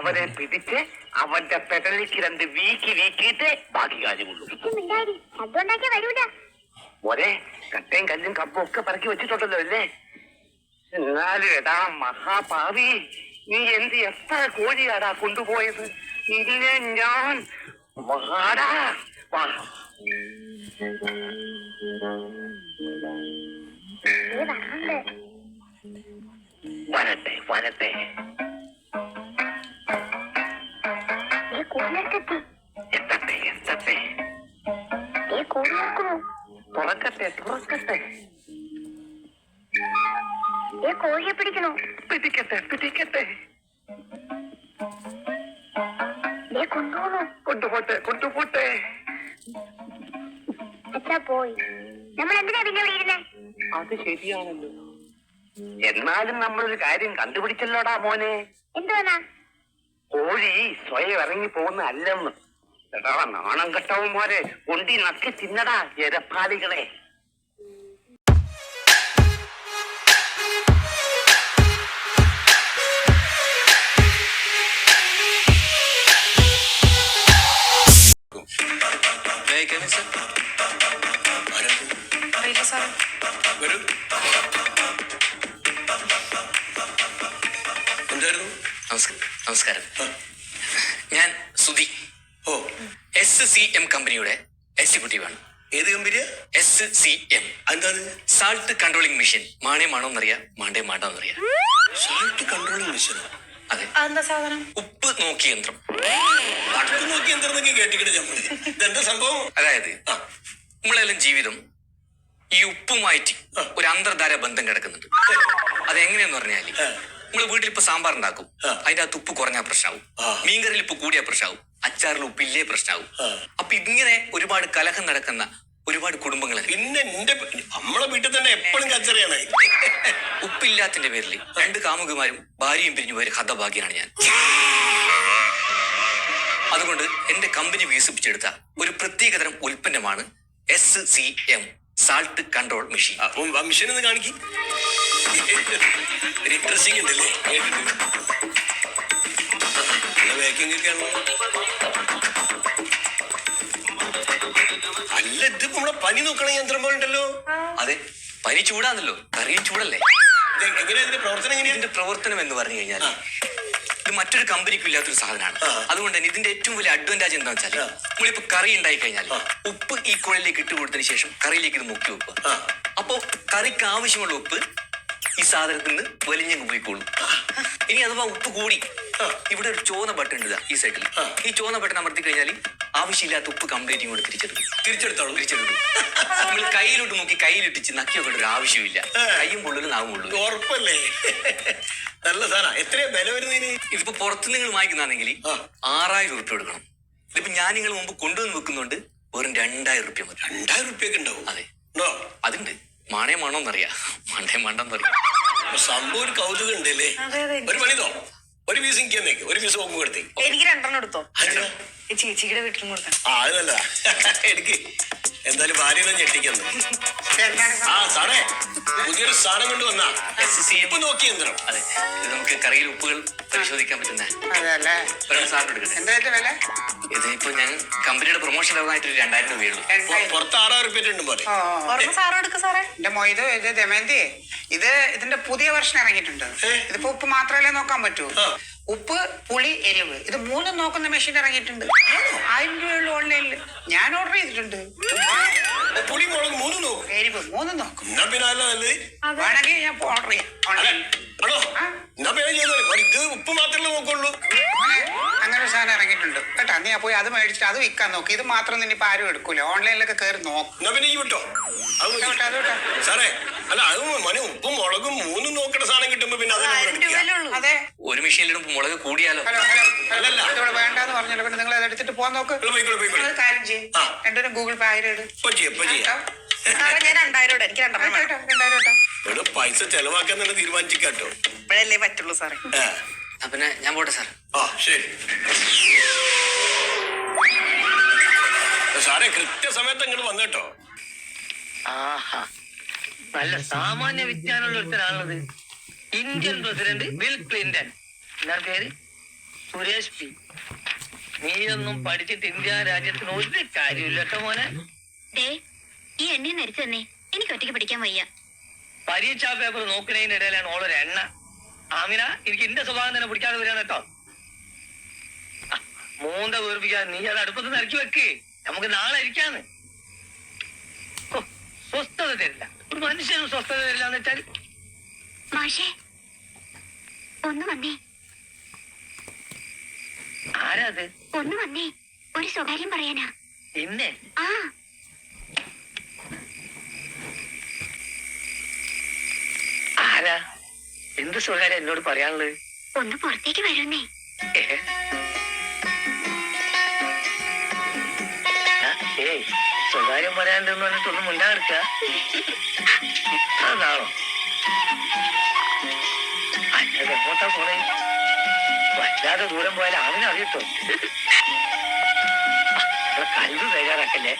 അവനെ പിടിച്ച് അവന്റെ പെടലിക്ക് 2 വീക്കിയിട്ട് ബാക്കി കാര്യമുള്ളൂ. ഒരേ കട്ടയും കല്ലും കപ്പും ഒക്കെ പറക്കി വെച്ചിട്ടുണ്ടല്ലോ അല്ലേ? എന്നാലും എടാ മഹാഭാവി, നീ എത്ര കോഴിയാടാ കൊണ്ടുപോയത്? നിന്നെ ഞാൻ വാടാ വരട്ടെ വരട്ടെ. എത്തട്ടെ എത്തട്ടെ. തുറക്കട്ടെ തുറക്കട്ടെ. കോഴിയെ പിടിക്കണോ? പിടിക്കട്ടെ പിടിക്കട്ടെ. കൊണ്ടുപോട്ടെ കൊണ്ടുപോട്ടെ. എത്ര പോയി? നമ്മൾ എന്തിനാ പിന്നെ ഇവിടെ ഇരുന്നേ? അത് ശരിയാണല്ലോ. എന്നാലും നമ്മളൊരു കാര്യം കണ്ടുപിടിച്ചല്ലോടാ മോനെ. എന്തുവാ? കോഴി സ്വയം ഇറങ്ങി പോകുന്ന അല്ലെന്ന്. എടാ നാണം കെട്ടവന്മാരെ കൊണ്ടി നക്കി തിന്നടാ എരപ്പാലികളെ. നമസ്കാരം. ഞാൻ സുധി. SCM കമ്പനിയുടെ എക്സിക്യൂട്ടീവാണ്. ഏത് കമ്പനിയാ? SCM. എന്താണ്? Salt controlling machine. മാണേ മാണോന്നറിയാം, മാണ്ടേ മാണ്ടോന്നറിയാം. Salt controlling machine? അതെ. എന്താ സാധനം? ഉപ്പ് നോക്കി യന്ത്രം. ഉപ്പ് നോക്കി യന്ത്രം കേട്ടിട്ട് നമ്മള് ഇതെന്താ സംഭവം? അതായത് നമ്മളെല്ലാം ജീവിതം ഈ ഉപ്പുമായിട്ട് ഒരു അന്തർധാര ബന്ധം കിടക്കുന്നുണ്ട്. അതെങ്ങനെയാന്ന് പറഞ്ഞാല് നമ്മള് വീട്ടിൽ ഇപ്പൊ സാമ്പാർ ഉണ്ടാക്കും, അതിന്റെ അകത്ത് ഉപ്പ് കുറഞ്ഞാൽ പ്രശ്നമാവും. മീൻകറിയിൽ ഉപ്പ് കൂടിയാൽ പ്രശ്നമാവും. അച്ചാറിൽ ഉപ്പില്ലേ പ്രശ്നമാവും. അപ്പൊ ഇങ്ങനെ ഒരുപാട് കലഹം നടക്കുന്ന ഒരുപാട് കുടുംബങ്ങൾ. പിന്നെ നമ്മളെ വീട്ടിൽ തന്നെ എപ്പോഴും കച്ചറിയാണ്. ഉപ്പില്ലാത്തിന്റെ പേരിൽ 2 കാമുകിമാരും ഭാര്യയും പിരിഞ്ഞു പോയ ഹതഭാഗ്യാണ് ഞാൻ. അതുകൊണ്ട് എന്റെ കമ്പനി വികസിപ്പിച്ചെടുത്ത ഒരു പ്രത്യേകതരം ഉൽപ്പന്നമാണ് SCM salt control machine. Machine ഒന്ന് കാണിക്കും. ഇൻട്രസ്റ്റിംഗ് ഉണ്ടല്ലേ? അല്ല, ഇത് നമ്മളെ പനി നോക്കണ യന്ത്രം പോലുണ്ടല്ലോ. അതെ, പനി ചൂടാന്നല്ലോ, കറിയും ചൂടല്ലേ. എങ്ങനെയാ ഇതിന്റെ പ്രവർത്തനം? എങ്ങനെയാ ഇതിന്റെ പ്രവർത്തനം എന്ന് പറഞ്ഞു കഴിഞ്ഞാൽ ഇത് മറ്റൊരു കമ്പനിക്കും ഇല്ലാത്തൊരു സാധനമാണ്. അതുകൊണ്ട് തന്നെ ഇതിന്റെ ഏറ്റവും വലിയ അഡ്വാൻറ്റേജ് എന്താ വെച്ചാൽ നമ്മളിപ്പോ കറി ഉണ്ടായി കഴിഞ്ഞാൽ ഉപ്പ് ഈ കുഴലിലേക്ക് ഇട്ട് കൊടുത്തതിന് ശേഷം കറിയിലേക്ക് ഇത് മുക്കി വെക്കുക. അപ്പോ കറിക്ക് ആവശ്യമുള്ള ഉപ്പ് ഈ സാധനത്തിൽ നിന്ന് വലിഞ്ഞങ്ങ് പോയിക്കോളും. ഇനി അഥവാ ഉപ്പ് കൂടി ഇവിടെ ഒരു ചോന്ന ബട്ടൺ ഉണ്ട് ഈ സൈഡിൽ. ഈ ചോന്ന ബട്ടൺ അമർത്തി കഴിഞ്ഞാൽ ആവശ്യമില്ലാത്ത ഉപ്പ് കംപ്ലീറ്റ് ഇങ്ങോട്ട് തിരിച്ചെടുക്കും. നമ്മൾ കയ്യിലോട്ട് നോക്കി കയ്യിലിട്ടിച്ച് നക്കിയൊക്കെ ഒരു ആവശ്യമില്ല. കയ്യും പൊള്ളലും നാവും പൊള്ളലും. ഉറപ്പല്ലേ? നല്ല സാധനം. എത്രയാ വില വരുന്നതിന്? ഇതിപ്പോ പുറത്ത് നിങ്ങൾ വാങ്ങിക്കുന്നാണെങ്കിൽ 6000 രൂപ കൊടുക്കണം. ഇതിപ്പോ ഞാൻ നിങ്ങൾ മുമ്പ് കൊണ്ടുവന്ന് വെക്കുന്നുണ്ട് വെറും 2000 രൂപ മതി. 2000 രൂപയൊക്കെ ഉണ്ടാവും? അതെ, അതുണ്ട്. മാണേ മാണോന്നറിയാം, മണ്ടേ മണ്ടെന്നറിയാം. സംഭവം ഒരു കൗതുകം ഉണ്ടല്ലേ? ഒരു പണിതോ, ഒരു പീസ് എനിക്ക് ഒരു പീസ് നോക്കും കൊടുത്തേ. എനിക്ക് 2 എടുത്തോ. ചേച്ചിയുടെ വീട്ടിലും കൊടുക്കാം. അത് നല്ലതാ. എടുക്ക്. എന്തായാലും ഭാര്യനെ ഞെട്ടിക്കുന്നു. സാറേ, പുതിയൊരു സാധനം കൊണ്ട് വന്നാ ഉപ്പ് നോക്കി യന്ത്രം. അതെ, ഇത് നമുക്ക് കറിയിൽ ഉപ്പുകൾ പരിശോധിക്കാൻ പറ്റുന്ന സാധനം എടുക്കട്ടെ. ഇത് ഇപ്പൊ ഞാൻ കമ്പനിയുടെ പ്രൊമോഷൻ ആയിട്ട് 2000 രൂപയുള്ളൂ. പുറത്ത് 6000 രൂപ ഉണ്ട് പോലെ. എന്റെ മൊയ്ത് ഇത് ദമയന്തി, ഇതിന്റെ പുതിയ വെർഷൻ ഇറങ്ങിയിട്ടുണ്ട്. ഇതിപ്പോ ഉപ്പ് മാത്രമല്ലേ നോക്കാൻ പറ്റൂ. ഉപ്പ്, പുളി, എരിവ്, ഇത് 3 നോക്കുന്ന മെഷീൻ ഇറങ്ങിയിട്ടുണ്ട്. 1000 രൂപയുള്ള ഓൺലൈനിൽ ഞാൻ ഓർഡർ ചെയ്തിട്ടുണ്ട്. പുളി, മുളക് 3 നോക്കും, എരിവ് 3 നോക്കും. വേണമെങ്കിൽ ഞാൻ ഓർഡർ ചെയ്യാം. ഇത് ഉപ്പ് മാത്രമല്ലേ നോക്കുള്ളൂ. അങ്ങനെ ഒരു സാധനം ഇറങ്ങിയിട്ടുണ്ട് കേട്ടാ. നീ പോയി അത് മേടിച്ചിട്ട് അത് വിൽക്കാൻ നോക്കി. ഇത് മാത്രം നിന്നിപ്പോ ആരും എടുക്കൂല. ഓൺലൈനിലൊക്കെ കയറി നോക്കും. പിന്നെ ഈ വിട്ടോ സാറേ. അല്ല, അത് മോനെ ഉപ്പും മുളകും 3 നോക്കണ സാധനം കിട്ടുമ്പോ പിന്നെ അതെ, ഒരു മെഷീനിലിടുമ്പോ മുളക് കൂടിയാലോ? ഇവിടെ വേണ്ടെന്ന് പറഞ്ഞല്ലോ. പിന്നെ നിങ്ങൾ അത് എടുത്തിട്ട് പോകാൻ നോക്ക്. കാര്യം ചെയ്യും. 2 ഗൂഗിൾ പേ 1000 ഇടും. ഞാൻ 2000 എനിക്ക് 2000 പൈസ ചെലവാക്കാൻ തന്നെ തീരുമാനിച്ചിട്ടോ. ഇപ്പോഴല്ലേ പറ്റുള്ളൂ സാറേ. പിന്നെ ഞാൻ പോട്ടെ സാർ. ശരി സാറേ, കൃത്യസമയത്ത് ഇങ്ങോട്ട് വന്നേട്ടോ. ആഹാ, നല്ല സാമാന്യ വിജ്ഞാനമുള്ള ഒരുത്തരാണത്. Indian president Bill Clinton. എന്താ പേര്? സുരേഷ് പി, നീയൊന്നും പഠിച്ചിട്ട് ഇന്ത്യ രാജ്യത്തിന് ഒരു കാര്യമില്ല കേട്ടോ മോനെ. ദേ, ഈ എണ്ണയെ നരിച്ചു തന്നെ എനിക്ക് ഒറ്റയ്ക്ക് പഠിക്കാൻ വയ്യ. പരീക്ഷാ പേപ്പർ നോക്കുന്നതിനിടയിലാണ് ഓളൊരു എണ്ണ. ആമിന, എനിക്ക് എന്റെ സ്വഭാവം തന്നെ പിടിക്കാതെ വരികയാണ് കേട്ടോ. മൂന്ത വീർപ്പിക്കാതെ നീ അത് അടുപ്പത്ത് നിറക്കി വെക്ക്. നമുക്ക് നാളെ ഇരിക്കാന്ന്. സ്വസ്ഥത തരില്ല, ഒരു മനുഷ്യനും സ്വസ്ഥത തരില്ല എന്ന് വെച്ചാൽ. മാഷേ, ഒന്ന് വന്നേ. ആരാ അത്? ഒന്ന് വന്നേ, ഒരു സ്വകാര്യം പറയാനാ. ഇന്നെ? ആ, ആരാ? എന്ത് സ്വകാര്യം എന്നോട് പറയാനുള്ളത്? ഒന്ന് പുറത്തേക്ക് വരുന്നേ. ഏയ്, സ്വകാര്യം പറയാണ്ടെന്ന് പറഞ്ഞിട്ടൊന്നും മുണ്ടാടുക്ക. അതാണോ? അല്ലാതെ എങ്ങോട്ടാ പോണേ? വല്ലാതെ ദൂരം പോയാൽ അവനറിയട്ടോ. കല്ല് തയ്യാറാക്കല്ലേ.